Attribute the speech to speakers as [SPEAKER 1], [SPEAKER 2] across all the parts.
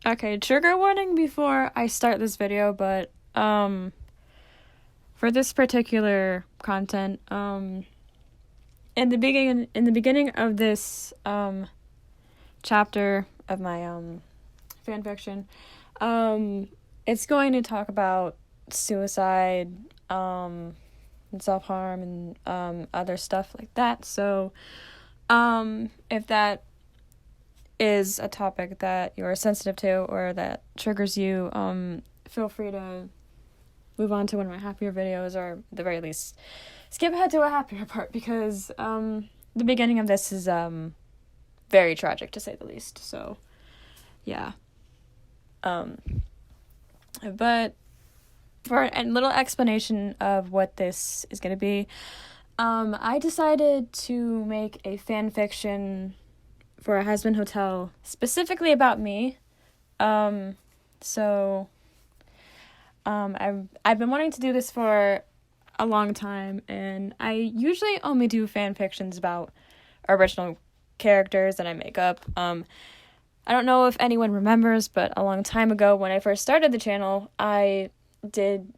[SPEAKER 1] Okay, trigger warning before I start this video, but for this particular content, in the beginning of this chapter of my fan fiction, it's going to talk about suicide, and self-harm and other stuff like that. So if that is a topic that you're sensitive to or that triggers you, feel free to move on to one of my happier videos, or at the very least skip ahead to a happier part, because the beginning of this is very tragic, to say the least. So yeah, but for a little explanation of what this is going to be, I decided to make a fan fiction for a Hazbin Hotel specifically about me. I've been wanting to do this for a long time, and I usually only do fan fictions about original characters that I make up. I don't know if anyone remembers, but a long time ago when I first started the channel, I did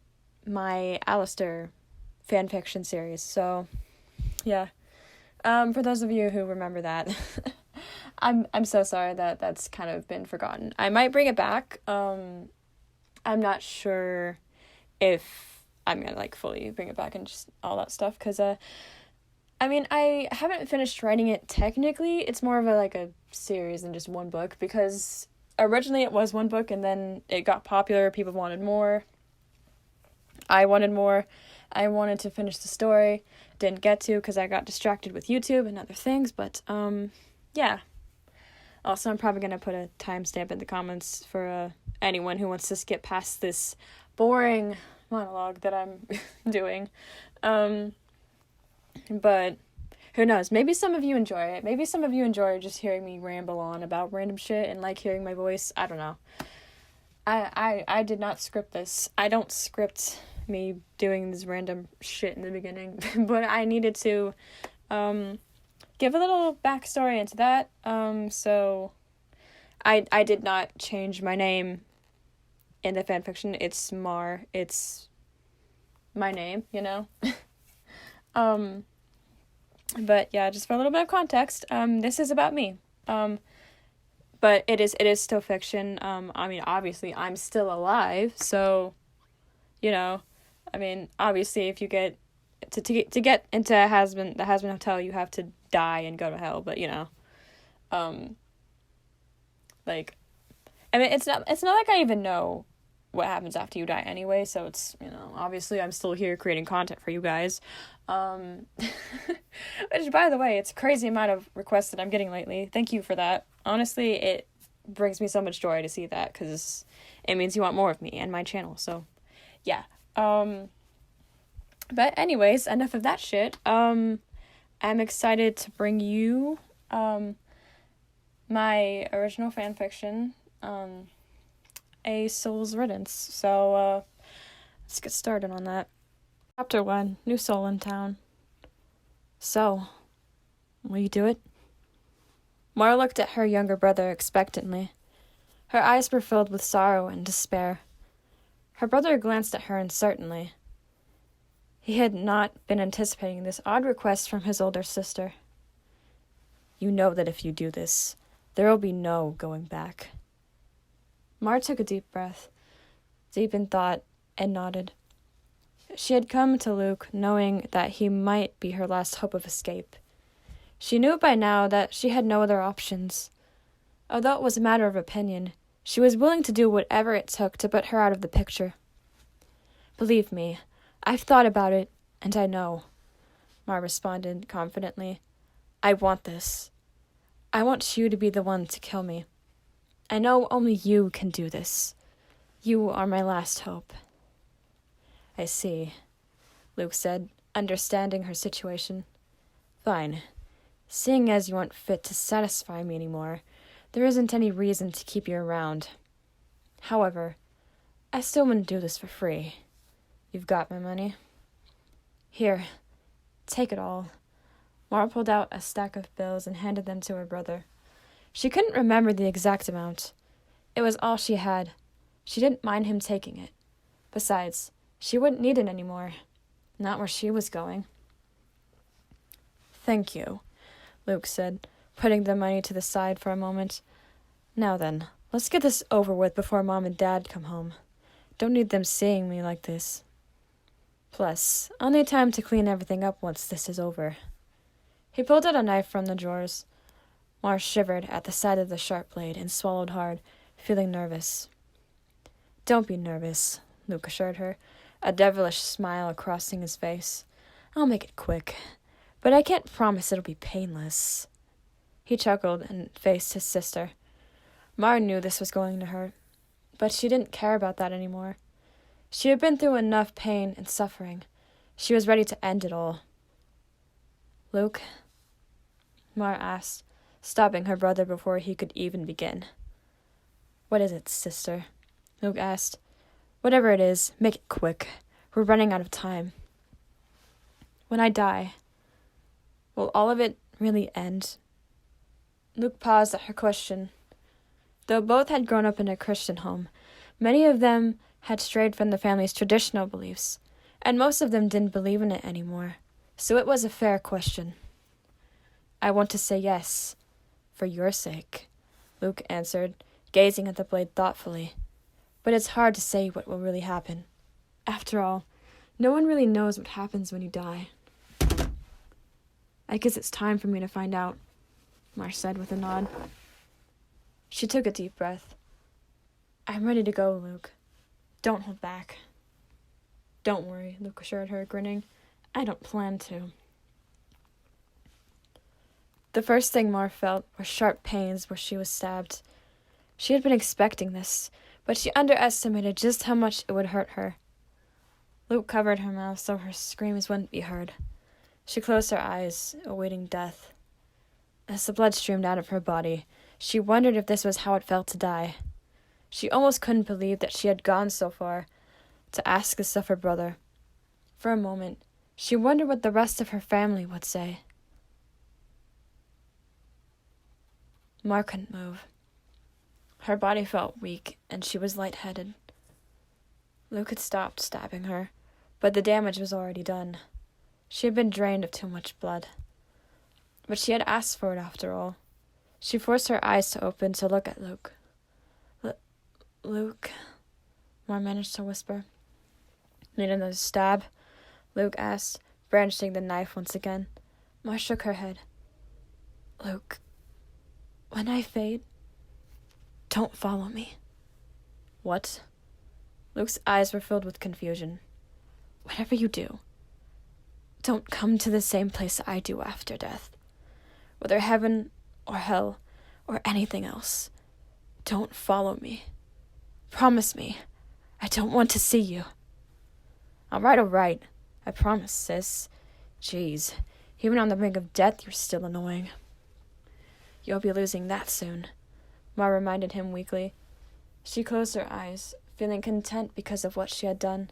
[SPEAKER 1] my Alistair fan fiction series. So yeah, for those of you who remember that, I'm so sorry that that's kind of been forgotten. I might bring it back. I'm not sure if I'm gonna fully bring it back and just all that stuff, because I haven't finished writing it technically. It's more of a series than just one book, because originally it was one book and then it got popular. People wanted more. I wanted more. I wanted to finish the story. Didn't get to because I got distracted with YouTube and other things, but yeah. Also, I'm probably going to put a timestamp in the comments for anyone who wants to skip past this boring monologue that I'm doing. But who knows? Maybe some of you enjoy it. Maybe some of you enjoy just hearing me ramble on about random shit and hearing my voice. I don't know. I did not script this. I don't script me doing this random shit in the beginning, but I needed to give a little backstory into that. So I did not change my name in the fanfiction. It's Mar. It's my name, you know? But yeah, just for a little bit of context, this is about me. But it is still fiction. Obviously I'm still alive, so, obviously if you get to get into the Hazbin Hotel, you have to die and go to hell, but it's not like I even know what happens after you die anyway, so it's, obviously I'm still here creating content for you guys. Which, by the way, it's a crazy amount of requests that I'm getting lately. Thank you for that. Honestly, it brings me so much joy to see that, because it means you want more of me and my channel, so yeah. But anyways, enough of that shit. I'm excited to bring you my original fanfiction, A Soul's Riddance. So let's get started on that. Chapter 1, New Soul in Town. So, will you do it? Mara looked at her younger brother expectantly. Her eyes were filled with sorrow and despair. Her brother glanced at her uncertainly. He had not been anticipating this odd request from his older sister. You know that if you do this, there will be no going back. Mar took a deep breath, deep in thought, and nodded. She had come to Luke knowing that he might be her last hope of escape. She knew by now that she had no other options. Although it was a matter of opinion, she was willing to do whatever it took to put her out of the picture. Believe me, I've thought about it, and I know, Mar responded confidently. I want this. I want you to be the one to kill me. I know only you can do this. You are my last hope. I see, Luke said, understanding her situation. Fine. Seeing as you aren't fit to satisfy me anymore, there isn't any reason to keep you around. However, I still want to do this for free. You've got my money. Here, take it all. Mara pulled out a stack of bills and handed them to her brother. She couldn't remember the exact amount. It was all she had. She didn't mind him taking it. Besides, she wouldn't need it anymore. Not where she was going. "Thank you," Luke said, putting the money to the side for a moment. "Now then, let's get this over with before Mom and Dad come home. Don't need them seeing me like this. Plus, I'll need time to clean everything up once this is over." He pulled out a knife from the drawers. Mar shivered at the sight of the sharp blade and swallowed hard, feeling nervous. "Don't be nervous," Luke assured her, a devilish smile crossing his face. "I'll make it quick, but I can't promise it'll be painless." He chuckled and faced his sister. Mar knew this was going to hurt, but she didn't care about that anymore. She had been through enough pain and suffering. She was ready to end it all. "Luke?" Mar asked, stopping her brother before he could even begin. "What is it, sister?" Luke asked. "Whatever it is, make it quick. We're running out of time." "When I die, will all of it really end?" Luke paused at her question. Though both had grown up in a Christian home, many of them had strayed from the family's traditional beliefs, and most of them didn't believe in it anymore, so it was a fair question. "I want to say yes, for your sake," Luke answered, gazing at the blade thoughtfully. "But it's hard to say what will really happen. After all, no one really knows what happens when you die." "I guess it's time for me to find out," Mar said with a nod. She took a deep breath. "I'm ready to go, Luke. Don't hold back." "Don't worry," Luke assured her, grinning. "I don't plan to." The first thing Mar felt were sharp pains where she was stabbed. She had been expecting this, but she underestimated just how much it would hurt her. Luke covered her mouth so her screams wouldn't be heard. She closed her eyes, awaiting death. As the blood streamed out of her body, she wondered if this was how it felt to die. She almost couldn't believe that she had gone so far to ask this of her brother. For a moment, she wondered what the rest of her family would say. Mar couldn't move. Her body felt weak, and she was lightheaded. Luke had stopped stabbing her, but the damage was already done. She had been drained of too much blood. But she had asked for it after all. She forced her eyes to open to look at Luke. "Luke," Mar managed to whisper. "Need another stab?" Luke asked, brandishing the knife once again. Mar shook her head. "Luke, when I fade, don't follow me." "What?" Luke's eyes were filled with confusion. "Whatever you do, don't come to the same place I do after death. Whether heaven or hell or anything else, don't follow me. Promise me. I don't want to see you." All right. I promise, sis. Jeez, even on the brink of death, you're still annoying." "You'll be losing that soon," Mar reminded him weakly. She closed her eyes, feeling content because of what she had done.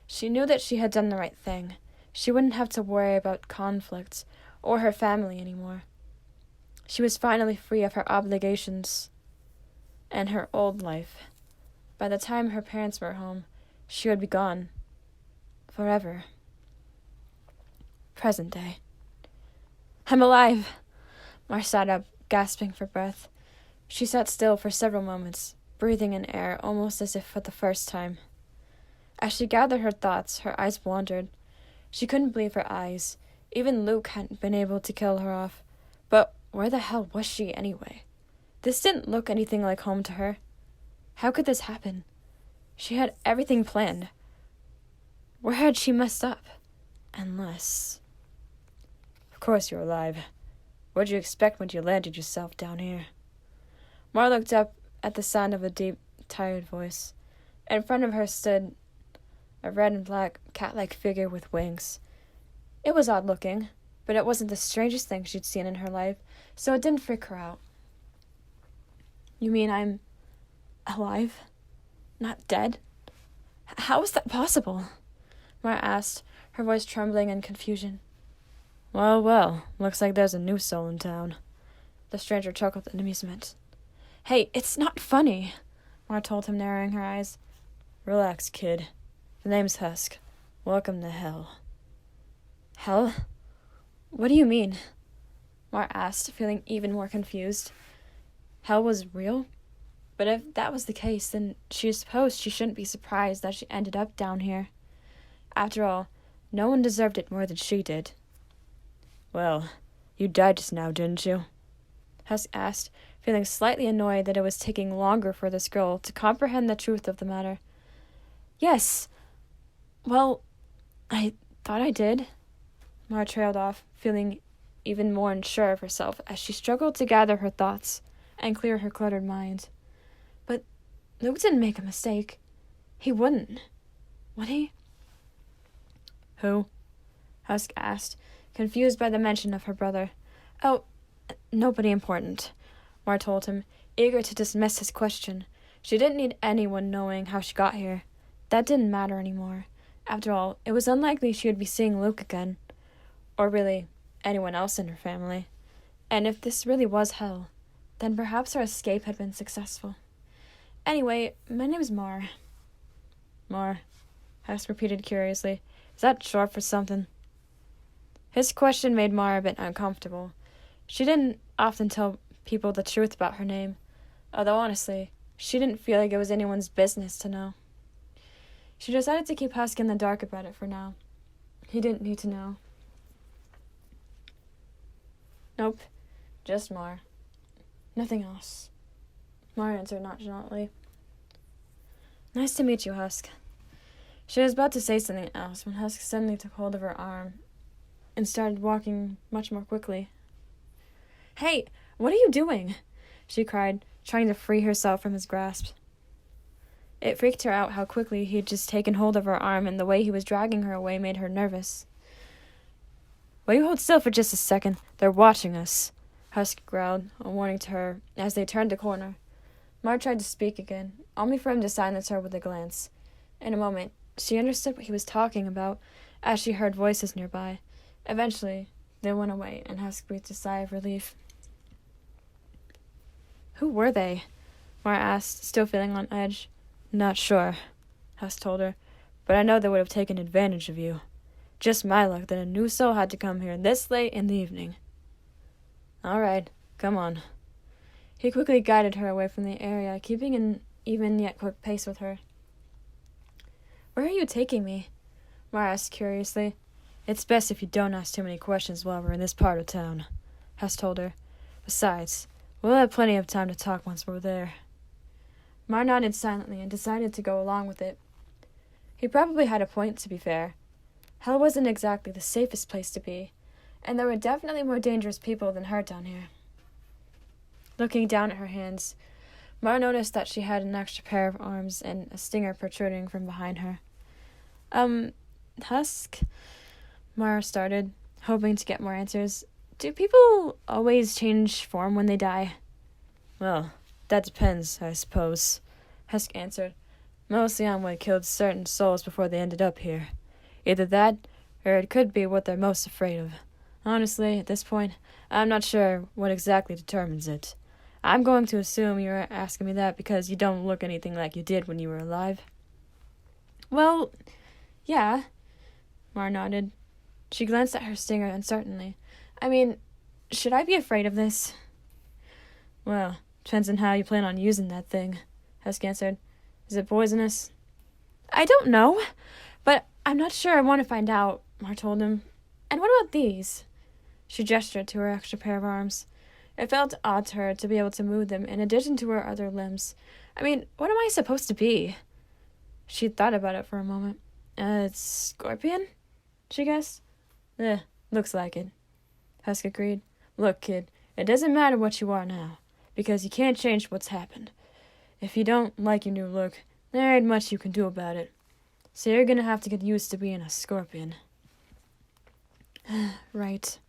[SPEAKER 1] She knew that she had done the right thing. She wouldn't have to worry about conflicts or her family anymore. She was finally free of her obligations and her old life. By the time her parents were home, she would be gone. Forever. Present day. "I'm alive!" Mar sat up, gasping for breath. She sat still for several moments, breathing in air almost as if for the first time. As she gathered her thoughts, her eyes wandered. She couldn't believe her eyes. Even Luke hadn't been able to kill her off. But where the hell was she anyway? This didn't look anything like home to her. How could this happen? She had everything planned. Where had she messed up? Unless... "Of course you're alive. What'd you expect when you landed yourself down here?" Mar looked up at the sound of a deep, tired voice. In front of her stood a red and black, cat-like figure with wings. It was odd-looking, but it wasn't the strangest thing she'd seen in her life, so it didn't freak her out. "You mean I'm alive? Not dead? How is that possible?" Mar asked, her voice trembling in confusion. Well, looks like there's a new soul in town." The stranger chuckled in amusement. "Hey, it's not funny." Mar told him, narrowing her eyes. Relax, kid. The name's Husk. Welcome to hell. Hell? What do you mean? Mar asked, feeling even more confused. Hell was real? But if that was the case, then she supposed she shouldn't be surprised that she ended up down here. After all, no one deserved it more than she did. Well, you died just now, didn't you? Husk asked, feeling slightly annoyed that it was taking longer for this girl to comprehend the truth of the matter. Yes. Well, I thought I did. Mar trailed off, feeling even more unsure of herself as she struggled to gather her thoughts and clear her cluttered mind. But Luke didn't make a mistake. He wouldn't. Would he? Who? Husk asked, confused by the mention of her brother. Oh, nobody important, Mar told him, eager to dismiss his question. She didn't need anyone knowing how she got here. That didn't matter anymore. After all, it was unlikely she would be seeing Luke again. Or really, anyone else in her family. And if this really was hell, then perhaps her escape had been successful. Anyway, my name's Mar. Mar, Husk repeated curiously. Is that short for something? His question made Mar a bit uncomfortable. She didn't often tell people the truth about her name, although honestly, she didn't feel like it was anyone's business to know. She decided to keep Husk in the dark about it for now. He didn't need to know. Nope, just Mar. Nothing else. Mar answered nonchalantly. Nice to meet you, Husk. She was about to say something else when Husk suddenly took hold of her arm and started walking much more quickly. Hey, what are you doing? She cried, trying to free herself from his grasp. It freaked her out how quickly he had just taken hold of her arm, and the way he was dragging her away made her nervous. Will you hold still for just a second? They're watching us, Husk growled, a warning to her, as they turned a corner. Mar tried to speak again, only for him to silence her with a glance. In a moment, she understood what he was talking about, as she heard voices nearby. Eventually, they went away, and Husk breathed a sigh of relief. Who were they? Mar asked, still feeling on edge. Not sure, Husk told her, but I know they would have taken advantage of you. Just my luck that a new soul had to come here this late in the evening. All right, come on. He quickly guided her away from the area, keeping an even yet quick pace with her. Where are you taking me? Mar asked curiously. It's best if you don't ask too many questions while we're in this part of town, Husk told her. Besides, we'll have plenty of time to talk once we're there. Mar nodded silently and decided to go along with it. He probably had a point, to be fair. Hell wasn't exactly the safest place to be, and there were definitely more dangerous people than her down here. Looking down at her hands, Mar noticed that she had an extra pair of arms and a stinger protruding from behind her. Husk? Mar started, hoping to get more answers. Do people always change form when they die? Well, that depends, I suppose, Husk answered, mostly on what killed certain souls before they ended up here. Either that, or it could be what they're most afraid of. Honestly, at this point, I'm not sure what exactly determines it. I'm going to assume you're asking me that because you don't look anything like you did when you were alive. Well, yeah, Mar nodded. She glanced at her stinger uncertainly. I mean, should I be afraid of this? Well, depends on how you plan on using that thing, Husk answered. Is it poisonous? I don't know, but I'm not sure I want to find out, Mar told him. And what about these? She gestured to her extra pair of arms. It felt odd to her to be able to move them in addition to her other limbs. I mean, what am I supposed to be? She thought about it for a moment. Scorpion? She guessed. Looks like it, Husk agreed. Look, kid, it doesn't matter what you are now, because you can't change what's happened. If you don't like your new look, there ain't much you can do about it. So you're gonna have to get used to being a scorpion. Right,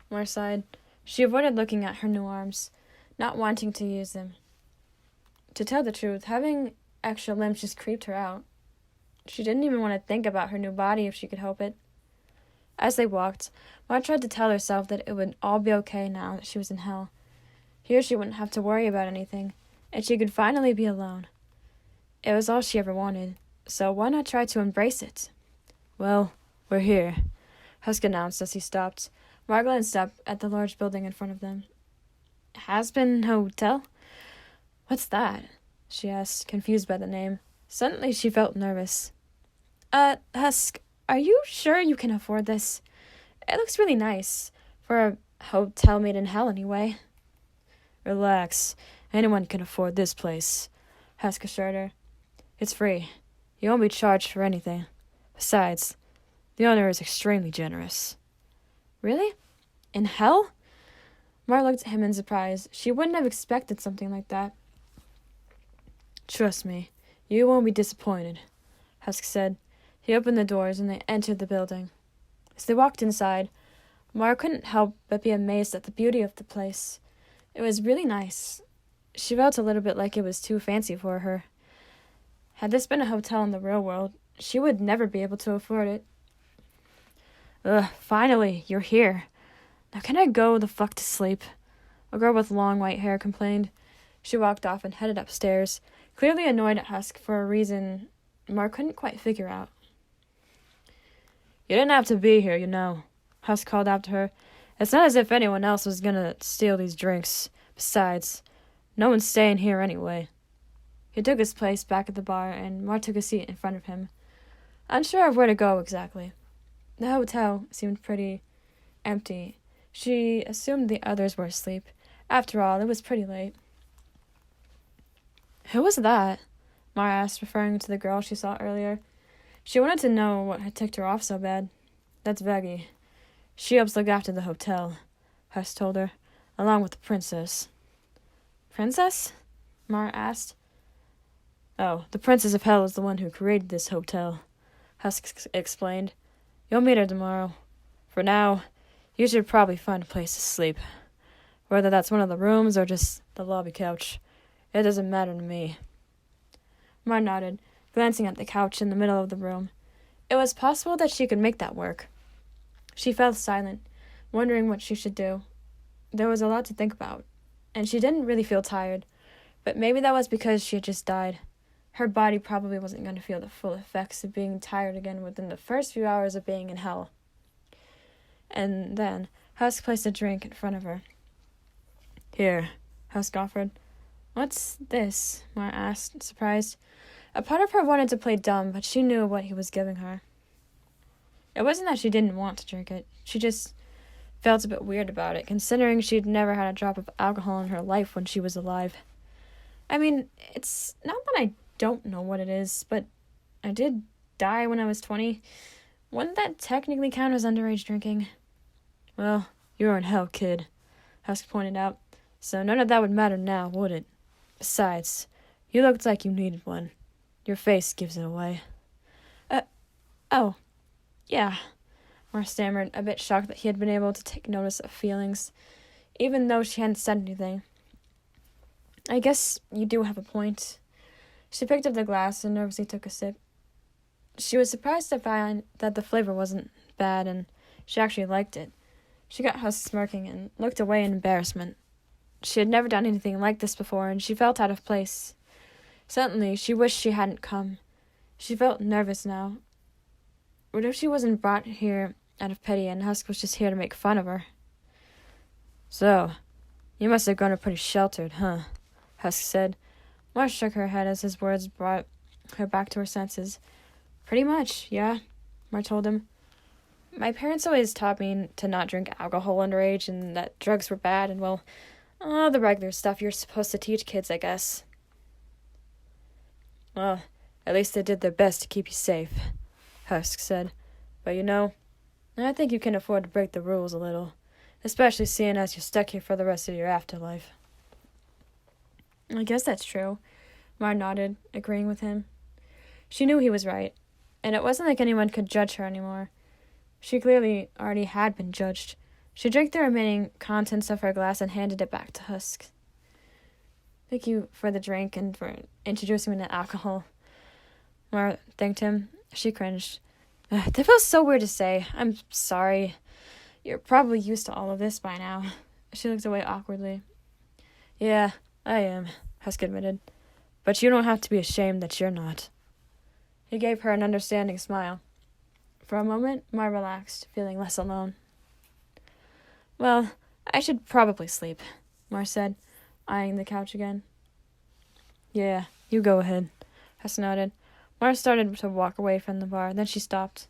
[SPEAKER 1] Mar sighed. She avoided looking at her new arms, not wanting to use them. To tell the truth, having extra limbs just creeped her out. She didn't even want to think about her new body if she could help it. As they walked, Mar tried to tell herself that it would all be okay now that she was in hell. Here she wouldn't have to worry about anything, and she could finally be alone. It was all she ever wanted, so why not try to embrace it? Well, we're here, Husk announced as he stopped. Mar glanced up at the large building in front of them. Hazbin Hotel? What's that? She asked, confused by the name. Suddenly she felt nervous. Husk, are you sure you can afford this? It looks really nice. For a hotel made in hell, anyway. Relax. Anyone can afford this place, Husk assured her. It's free. You won't be charged for anything. Besides, the owner is extremely generous. Really? In hell? Mar looked at him in surprise. She wouldn't have expected something like that. Trust me, you won't be disappointed, Husk said. He opened the doors and they entered the building. As they walked inside, Mar couldn't help but be amazed at the beauty of the place. It was really nice. She felt a little bit like it was too fancy for her. Had this been a hotel in the real world, she would never be able to afford it. Ugh, finally, you're here. Now can I go the fuck to sleep? A girl with long white hair complained. She walked off and headed upstairs, clearly annoyed at Husk for a reason Mar couldn't quite figure out. You didn't have to be here, you know, Husk called after her. It's not as if anyone else was gonna steal these drinks. Besides, no one's staying here anyway. He took his place back at the bar, and Mar took a seat in front of him, unsure of where to go exactly. The hotel seemed pretty empty. She assumed the others were asleep. After all, it was pretty late. Who was that? Mar asked, referring to the girl she saw earlier. She wanted to know what had ticked her off so bad. That's Veggie. She helps look after the hotel, Husk told her, along with the princess. Princess? Mar asked. Oh, the Princess of Hell is the one who created this hotel, Husk explained. You'll meet her tomorrow. For now, you should probably find a place to sleep. Whether that's one of the rooms or just the lobby couch, it doesn't matter to me. Mar nodded, glancing at the couch in the middle of the room. It was possible that she could make that work. She fell silent, wondering what she should do. There was a lot to think about, and she didn't really feel tired, but maybe that was because she had just died. Her body probably wasn't going to feel the full effects of being tired again within the first few hours of being in hell. And then, Husk placed a drink in front of her. Here, Husk offered. What's this? Mar asked, surprised. A part of her wanted to play dumb, but she knew what he was giving her. It wasn't that she didn't want to drink it. She just felt a bit weird about it, considering she'd never had a drop of alcohol in her life when she was alive. I mean, it's not that I don't know what it is, but I did die when I was 20. Wouldn't that technically count as underage drinking? Well, you're in hell, kid, Husk pointed out, so none of that would matter now, would it? Besides, you looked like you needed one. Your face gives it away. Oh, yeah, Mar stammered, a bit shocked that he had been able to take notice of feelings, even though she hadn't said anything. I guess you do have a point. She picked up the glass and nervously took a sip. She was surprised to find that the flavor wasn't bad, and she actually liked it. She got Husk smirking and looked away in embarrassment. She had never done anything like this before, and she felt out of place. Suddenly, she wished she hadn't come. She felt nervous now. What if she wasn't brought here out of pity and Husk was just here to make fun of her? So, you must have grown up pretty sheltered, huh? Husk said. Mar shook her head as his words brought her back to her senses. Pretty much, yeah, Mar told him. My parents always taught me to not drink alcohol underage and that drugs were bad and, well, all the regular stuff you're supposed to teach kids, I guess. Well, at least they did their best to keep you safe, Husk said. But you know, I think you can afford to break the rules a little, especially seeing as you're stuck here for the rest of your afterlife. I guess that's true, Mar nodded, agreeing with him. She knew he was right, and it wasn't like anyone could judge her anymore. She clearly already had been judged. She drank the remaining contents of her glass and handed it back to Husk. Thank you for the drink and for introducing me to alcohol. Mar thanked him. She cringed. That feels so weird to say. I'm sorry. You're probably used to all of this by now. She looked away awkwardly. Yeah, I am, Husk admitted. But you don't have to be ashamed that you're not. He gave her an understanding smile. For a moment, Mar relaxed, feeling less alone. Well, I should probably sleep, Mar said, eyeing the couch again. Yeah, you go ahead, Husk nodded. Mar started to walk away from the bar, then she stopped.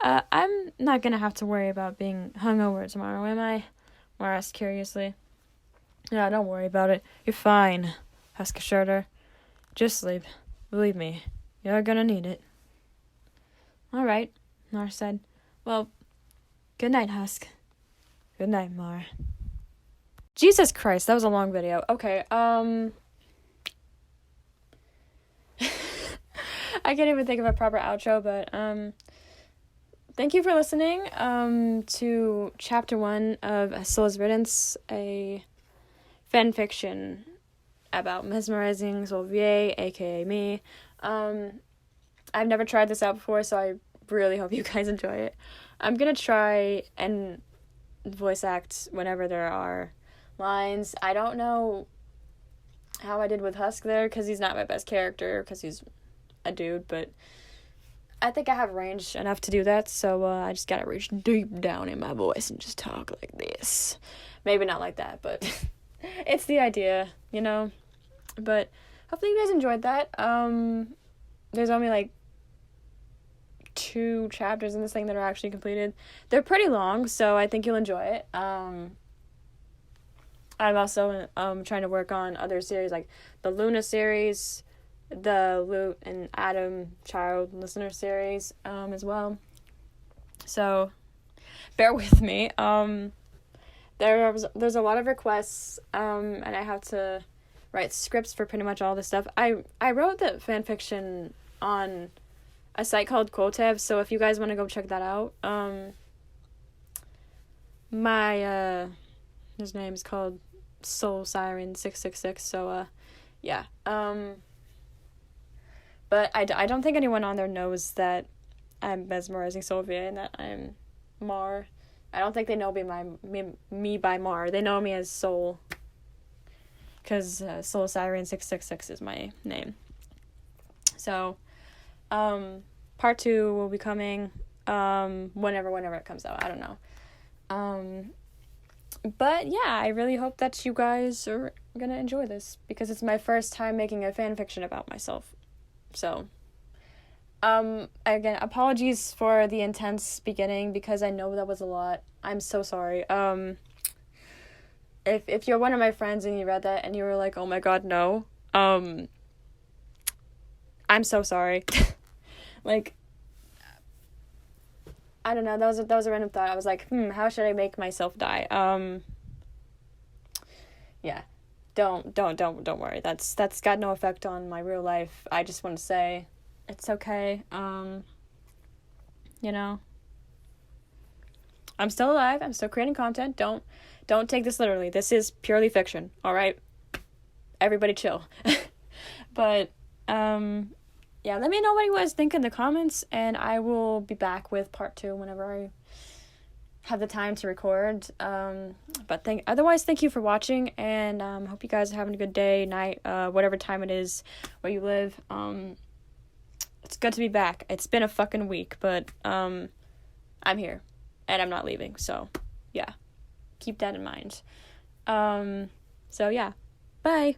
[SPEAKER 1] I'm not gonna have to worry about being hungover tomorrow, am I? Mar asked curiously. Yeah, don't worry about it. You're fine, Husk assured her. Just sleep. Believe me, you're gonna need it. All right, Mar said. Well, good night, Husk. Good night, Mar. Jesus Christ, that was a long video. Okay, I can't even think of a proper outro, but, thank you for listening, to chapter 1 of Soul's Riddance, a fanfiction about MesMARisingSoulVA, aka me. I've never tried this out before, so I really hope you guys enjoy it. I'm gonna try and voice act whenever there are lines. I don't know how I did with Husk there, because he's not my best character, because he's a dude, but I think I have range enough to do that, so I just gotta reach deep down in my voice and just talk like this. Maybe not like that, but it's the idea, you know? But hopefully you guys enjoyed that. There's only like 2 chapters in this thing that are actually completed. They're pretty long, so I think you'll enjoy it. I'm also trying to work on other series, like the Luna series, the Lute and Adam Child listener series, as well. So bear with me. There's a lot of requests, and I have to write scripts for pretty much all this stuff. I wrote the fanfiction on a site called Quotab, so if you guys want to go check that out, his name is called Soul Siren 666, so yeah. But I don't think anyone on there knows that I'm MesMArisingSoulVA and that I'm Mar. I don't think they know me by Mar. They know me as Soul, because Soul Siren 666 is my name. So, part 2 will be coming whenever it comes out. I don't know. But yeah, I really hope that you guys are gonna enjoy this, because it's my first time making a fan fiction about myself. So, again, apologies for the intense beginning, because I know that was a lot. I'm so sorry. If you're one of my friends and you read that and you were like, oh my god, no, I'm so sorry. Like, I don't know, that was a random thought. I was like, how should I make myself die? Yeah. Don't worry. That's got no effect on my real life. I just want to say it's okay. You know, I'm still alive. I'm still creating content. Don't take this literally. This is purely fiction. All right? Everybody chill. But yeah, let me know what you guys think in the comments, and I will be back with part 2 whenever I have the time to record. But otherwise, thank you for watching, and hope you guys are having a good day, night, whatever time it is where you live. It's good to be back. It's been a fucking week, but I'm here and I'm not leaving, so yeah, keep that in mind. So yeah, bye.